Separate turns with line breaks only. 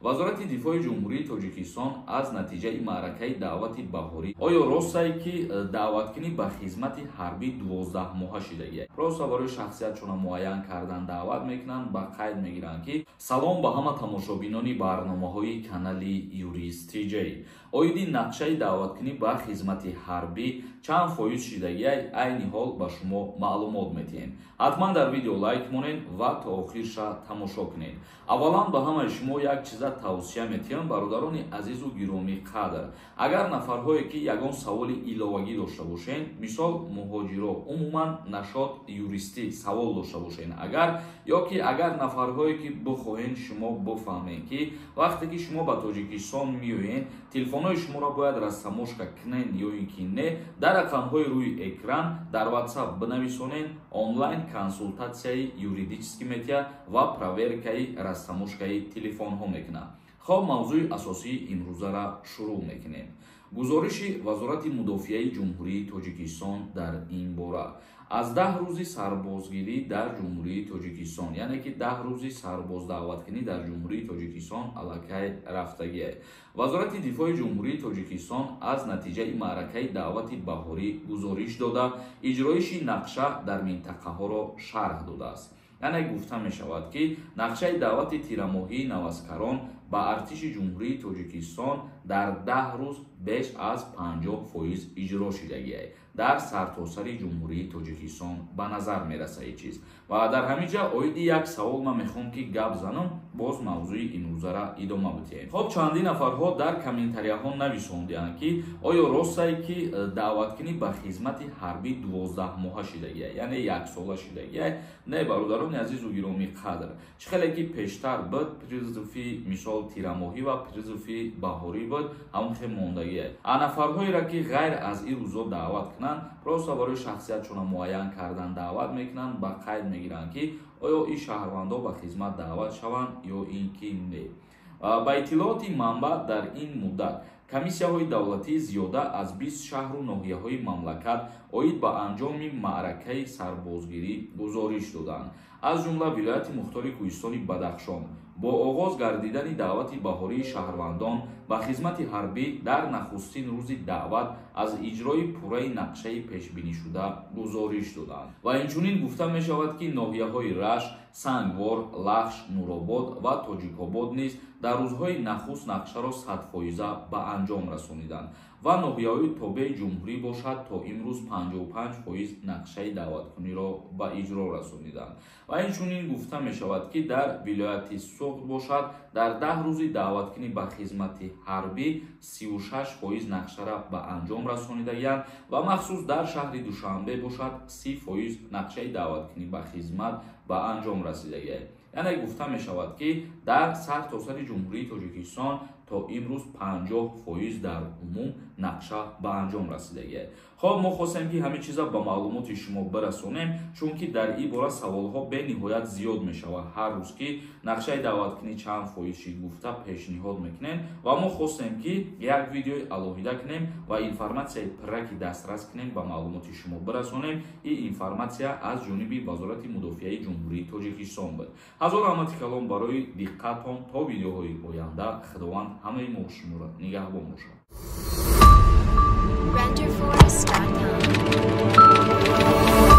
вазорати дифои ҷумҳурии Тоҷикистон аз натиҷаи маъракаи даъвати баҳорӣ оё ростае ки даъваткунӣ ба хизмати ҳарбӣ 12 моҳа шидагие. Просто барои шахсиятшона муайян кардан даъват мекунанд, ба қайд мегиранд ки салом ба ҳама тамошобинони барномаҳои канали Юрист TJ. Оиди нақшаи даъваткунӣ ба хизмати ҳарбӣ чанд фоиз шидагие айни ҳол ба шумо маълумот медиҳем. ҳатман дар видео лайк монед ва то охирша тамошо кунед. аввалан ба ҳамаи шумо як чиза тавсия метиҳам, бародарони азизу гиромӣ қадр. Агар нафарҳое ки ягон саволи иловагӣ дошта бошед, мисол муҳоҷиро умуман нашод юристӣ савол дошта бошед, агар нафарҳое ки бихоҳед шумо бифаҳмед ки вақте ки шумо ба Тоҷикистон меоед, телефонҳои шуморо бояд растамошка кунед ё ин ки не, дар рақамҳои рӯи экран дар WhatsApp бинависонед, онлайн консултатсияи юридически метиҳад ва проверкаи растамошкаи телефонҳо мекунад. хоб мавзӯи асосии имрӯзара шурӯъ мекунем. гузориши вазорати мудофиаи ҷумҳурии Тоҷикистон дар ин бора. аз 10 рӯзи сарбозгирӣ дар ҷумҳурии Тоҷикистон, яъне ки 10 рӯзи сарбоздаъваткунӣ дар ҷумҳурии Тоҷикистон аллакай рафтагие. вазорати дифои ҷумҳурии Тоҷикистон аз натиҷаи маъракаи даъвати баҳорӣ гузориш дода, иҷроиши нақша дар минтақаҳоро шарҳ додааст. яъне гуфта мешавад ки нақшаи даъвати тирамоҳии навазкарон ба артиши ҷумҳурии Тоҷикистон дар 10 рӯз беш аз 50% иҷро шидагие. дар сартосари ҷумҳурии Тоҷикистон ба назар мераса ин чиз. ва дар ҳамин ҷа оиди як савол ман мехоҳам ки гап занам, боз мавзӯи имрӯзара идома бидиҳем. хоб чандин нафарҳо дар комментарияҳо нависонданд ки оё ростае ки даъваткунӣ ба хизмати ҳарбӣ 12 моҳа шидагие, яъне яксола шидагие. не бародарони азизу гиромӣ қадр, чӣ хеле ки пештар буд призыви мисол тирамоҳӣ ва призыви баҳорӣ буд, ҳамон хел мондагие. а нафарҳоеро ки ғайр аз ин рӯзо даъват кунанд, просто барои шахсиятшона муайян кардан даъват мекунанд, ба қайд мегиранд ки оё ин шаҳрвандо ба хизмат даъват шаванд ё ин ки не. ба иттилооти манбаъ, дар ин муддат комиссияҳои давлатии зиёда аз 20 шаҳру ноҳияҳои мамлакат оид ба анҷоми маъракаи сарбозгирӣ гузориш доданд. аз ҷумла вилояти мухтори Кӯҳистони Бадахшон бо оғоз гардидани даъвати баҳории шаҳрвандон ба хизмати ҳарбӣ дар нахустин рӯзи даъват аз иҷрои пурраи нақшаи пешбинишуда гузориш доданд. ва инчунин гуфта мешавад ки ноҳияҳои Рашт, Сангвор, Лахш, Нуробод ва Тоҷикобод низ дар рӯзҳои нахуст нақшаро 100% ба анҷом расониданд ва ноҳияҳои тобеи ҷумҳурӣ бошад то имрӯз 55% нақшаи даъваткуниро ба иҷро расониданд. ва инчунин гуфта мешавад ки дар вилояти Суғд бошад дар 10 рӯзи даъваткунӣ ба хизмати ҳарбӣ 36% нақшара ба анҷом расонидагиянд ва махсус дар шаҳри Душанбе бошад 30% нақшаи даъваткунӣ ба хизмат ба анҷом расидагиянд. яъне гуфта мешавад ки дар сартосари ҷумҳурии Тоҷикистон то имрӯз 50% дар умум нақша ба анҷом расидагие. хоб мо хостем ки ҳамин чиза ба маълумоти шумо бирасонем, чунки дар ин бора саволҳо бениҳоят зиёд мешавад. ҳар рӯз ки нақшаи даъваткунӣ чанд фоиз шид гуфта пешниҳод мекунем ва мо хостем ки як видеои алоҳида кунем ва информатсияи пурраки дастрас кунем ба маълумоти шумо бирасонем. ин информатсия аз ҷониби вазорати мудофиаи ҷумҳурии Тоҷикистон буд. ҳазор раҳмати калом барои диққатон. то видеоҳои оянда худованд ҳамаи мо шуморо нигаҳбон бошад. renderforce.com